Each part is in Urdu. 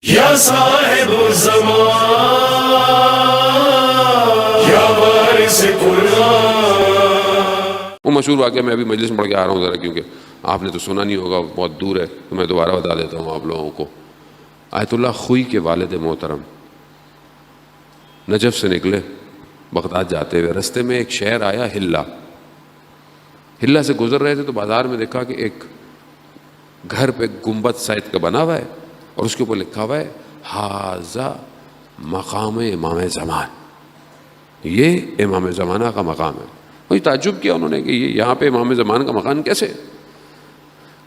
یا صاحب الزمان یا وارث قرآن. وہ مشہور واقعہ میں ابھی مجلس میں پڑھ کے آ رہا ہوں ذرا، کیونکہ آپ نے تو سنا نہیں ہوگا، بہت دور ہے، تو میں دوبارہ بتا دیتا ہوں آپ لوگوں کو. آیت اللہ خوئی کے والد محترم نجف سے نکلے بغداد جاتے ہوئے، رستے میں ایک شہر آیا ہلا سے گزر رہے تھے تو بازار میں دیکھا کہ ایک گھر پہ گنبد سائز کا بنا ہوا ہے اور اس کے اوپر لکھا ہوا ہے ھذا مقام امام زمان، یہ امام زمانہ کا مقام ہے. وہی تعجب کیا انہوں نے کہ یہاں پہ امام زمان کا مقام کیسے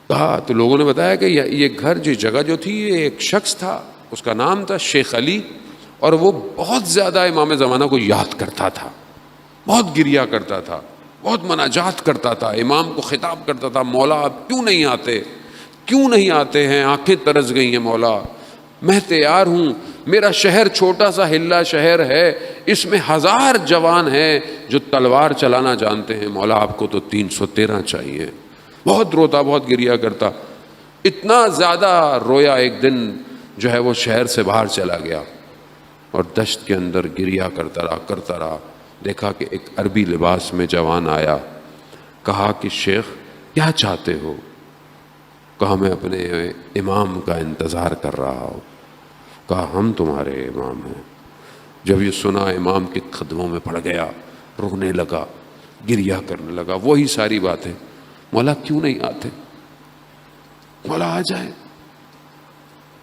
کہا، تو لوگوں نے بتایا کہ یہ گھر جگہ جو تھی یہ ایک شخص تھا، اس کا نام تھا شیخ علی، اور وہ بہت زیادہ امام زمانہ کو یاد کرتا تھا، بہت گریا کرتا تھا، بہت مناجات کرتا تھا، امام کو خطاب کرتا تھا، مولا آپ کیوں نہیں آتے ہیں، آنکھیں ترس گئی ہیں مولا، میں تیار ہوں، میرا شہر چھوٹا سا ہلا شہر ہے، اس میں 1000 جوان ہیں جو تلوار چلانا جانتے ہیں، مولا آپ کو تو 313 چاہیے. بہت روتا، بہت گریا کرتا، اتنا زیادہ رویا ایک دن جو ہے وہ شہر سے باہر چلا گیا اور دشت کے اندر گریا کرتا رہا. دیکھا کہ ایک عربی لباس میں جوان آیا، کہا کہ شیخ کیا چاہتے ہو؟ کہا میں اپنے امام کا انتظار کر رہا ہوں. کہا ہم تمہارے امام ہیں. جب یہ سنا امام کے قدموں میں پڑ گیا، رونے لگا، گریا کرنے لگا، وہی ساری باتیں، مولا کیوں نہیں آتے، مولا آ جائیں،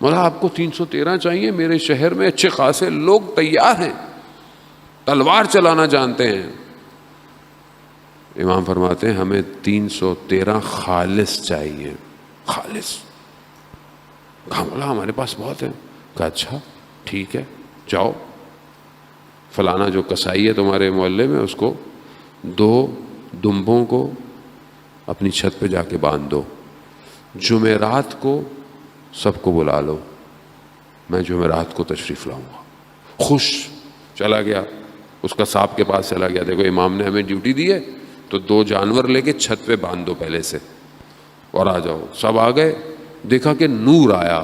مولا آپ کو 313 چاہیے، میرے شہر میں اچھے خاصے لوگ تیار ہیں، تلوار چلانا جانتے ہیں. امام فرماتے ہیں ہمیں 313 خالص چاہیے، خالص. کہا مولا ہمارے پاس بہت ہے. کہا اچھا ٹھیک ہے، جاؤ فلانا جو کسائی ہے تمہارے محلے میں، اس کو 2 دمبوں کو اپنی چھت پہ جا کے باندھ دو، جمعرات کو سب کو بلا لو، میں جمعرات کو تشریف لاؤں گا. خوش چلا گیا، اس کا صاحب کے پاس چلا گیا، دیکھو امام نے ہمیں ڈیوٹی دی ہے تو 2 جانور لے کے چھت پہ باندھ دو پہلے سے اور آ جاؤ. سب آ گئے، دیکھا کہ نور آیا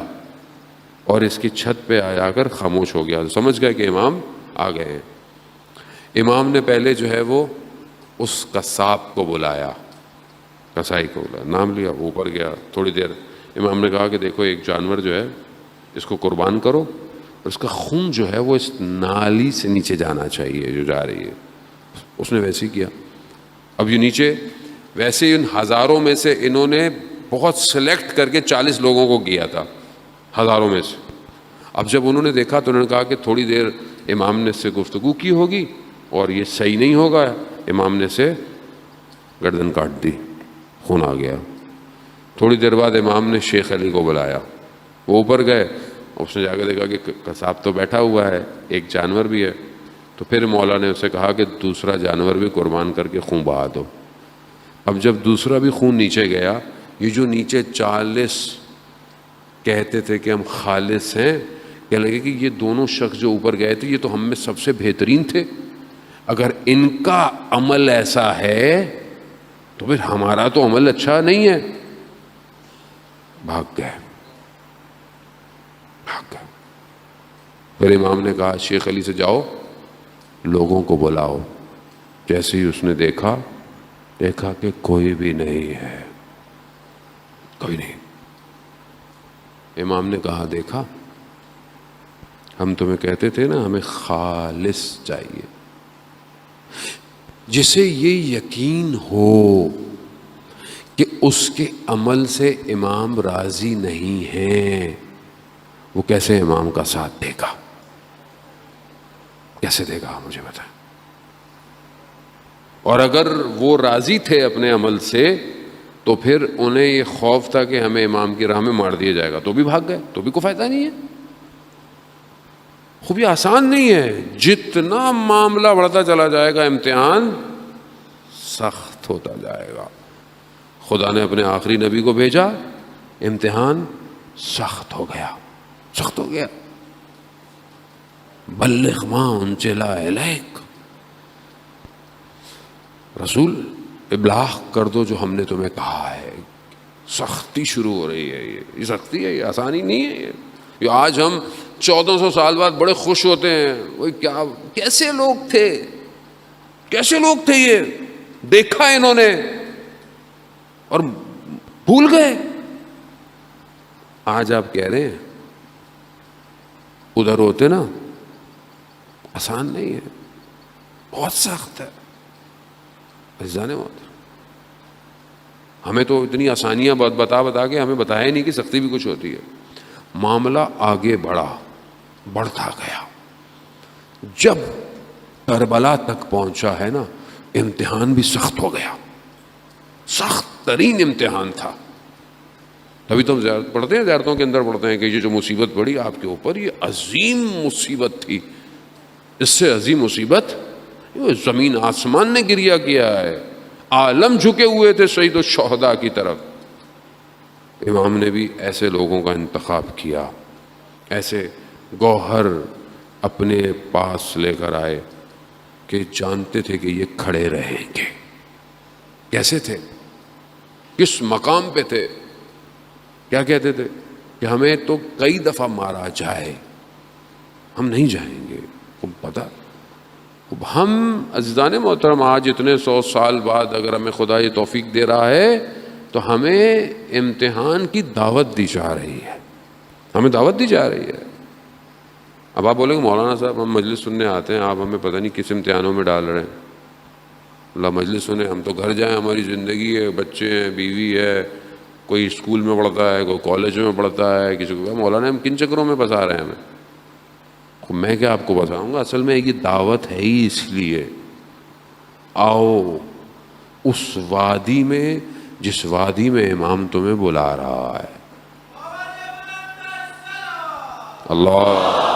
اور اس کی چھت پہ آ کر خاموش ہو گیا، سمجھ گئے کہ امام آ گئے ہیں. امام نے پہلے جو ہے وہ اس قصاب کو بلایا، کسائی کو بلایا، نام لیا، اوپر گیا. تھوڑی دیر امام نے کہا کہ دیکھو ایک جانور جو ہے اس کو قربان کرو، اس کا خون جو ہے وہ اس نالی سے نیچے جانا چاہیے جو جا رہی ہے. اس نے ویسے ہی کیا. اب یہ نیچے ویسے ان ہزاروں میں سے انہوں نے بہت سلیکٹ کر کے 40 لوگوں کو کیا تھا، ہزاروں میں سے. اب جب انہوں نے دیکھا تو انہوں نے کہا کہ تھوڑی دیر امام نے اس سے گفتگو کی ہوگی اور یہ صحیح نہیں ہوگا. امام نے سے گردن کاٹ دی، خون آ گیا. تھوڑی دیر بعد امام نے شیخ علی کو بلایا، وہ اوپر گئے، اس نے جا کے دیکھا کہ قصاب تو بیٹھا ہوا ہے، ایک جانور بھی ہے. تو پھر مولا نے اسے کہا کہ دوسرا جانور بھی قربان کر کے خون بہا دو. اب جب دوسرا بھی خون نیچے گیا، یہ جو نیچے 40 کہتے تھے کہ ہم خالص ہیں، کہنے لگے کہ یہ دونوں شخص جو اوپر گئے تھے یہ تو ہم میں سب سے بہترین تھے، اگر ان کا عمل ایسا ہے تو پھر ہمارا تو عمل اچھا نہیں ہے. بھاگ گئے. پھر امام نے کہا شیخ علی سے جاؤ لوگوں کو بلاؤ. جیسے ہی اس نے دیکھا کہ کوئی بھی نہیں ہے، کوئی نہیں. امام نے کہا دیکھا ہم تمہیں کہتے تھے نا ہمیں خالص چاہیے، جسے یہ یقین ہو کہ اس کے عمل سے امام راضی نہیں ہیں، وہ کیسے امام کا ساتھ دے گا؟ کیسے دے گا مجھے بتائیں. اور اگر وہ راضی تھے اپنے عمل سے تو پھر انہیں یہ خوف تھا کہ ہمیں امام کی راہ میں مار دیا جائے گا، تو بھی بھاگ گئے، تو بھی کوئی فائدہ نہیں ہے. خوب یہ آسان نہیں ہے، جتنا معاملہ بڑھتا چلا جائے گا امتحان سخت ہوتا جائے گا. خدا نے اپنے آخری نبی کو بھیجا، امتحان سخت ہو گیا. بلغ ما انزل الیک، رسول ابلاغ کر دو جو ہم نے تمہیں کہا ہے. سختی شروع ہو رہی ہے، یہ سختی ہے، یہ آسانی نہیں ہے. یہ آج ہم 1400 سال بعد بڑے خوش ہوتے ہیں. وہ کیا کیسے لوگ تھے, کیسے لوگ تھے, یہ دیکھا انہوں نے اور بھول گئے. آج آپ کہہ رہے ہیں ادھر ہوتے نا, آسان نہیں ہے, بہت سخت ہے. عزیزان محترم, ہمیں تو اتنی آسانیاں بتا کے ہمیں بتایا ہی نہیں کہ سختی بھی کچھ ہوتی ہے. معاملہ آگے بڑھتا گیا. جب کربلا تک پہنچا ہے نا, امتحان بھی سخت ہو گیا, سخت ترین امتحان تھا. تبھی تو ہم زیارت پڑھتے ہیں, زیارتوں کے اندر پڑھتے ہیں کہ یہ جو مصیبت پڑی آپ کے اوپر, یہ عظیم مصیبت تھی. اس سے عظیم مصیبت زمین آسمان نے گریا کیا ہے. عالم جھکے ہوئے تھے سید الشہداء کی طرف. امام نے بھی ایسے لوگوں کا انتخاب کیا, ایسے گوہر اپنے پاس لے کر آئے کہ جانتے تھے کہ یہ کھڑے رہیں گے. کیسے تھے, کس مقام پہ تھے, کیا کہتے تھے کہ ہمیں تو کئی دفعہ مارا جائے ہم نہیں جائیں گے. پتہ ہم عزیزان محترم آج اتنے 100 سال بعد اگر ہمیں خدا یہ توفیق دے رہا ہے تو ہمیں امتحان کی دعوت دی جا رہی ہے, ہمیں دعوت دی جا رہی ہے. اب آپ بولیں گے مولانا صاحب ہم مجلس سننے آتے ہیں, آپ ہمیں پتہ نہیں کس امتحانوں میں ڈال رہے ہیں. اللہ مجلس سنیں, ہم تو گھر جائیں, ہماری زندگی ہے, بچے ہیں, بیوی ہے, کوئی اسکول میں پڑھتا ہے, کوئی کالج میں پڑھتا ہے, کسی کو مولانا ہم کن چکروں میں پھنسا رہے ہیں ہمیں. میں کیا آپ کو بتاؤں گا, اصل میں یہ دعوت ہے ہی اس لیے. آؤ اس وادی میں جس وادی میں امام تمہیں بلا رہا ہے. اللہ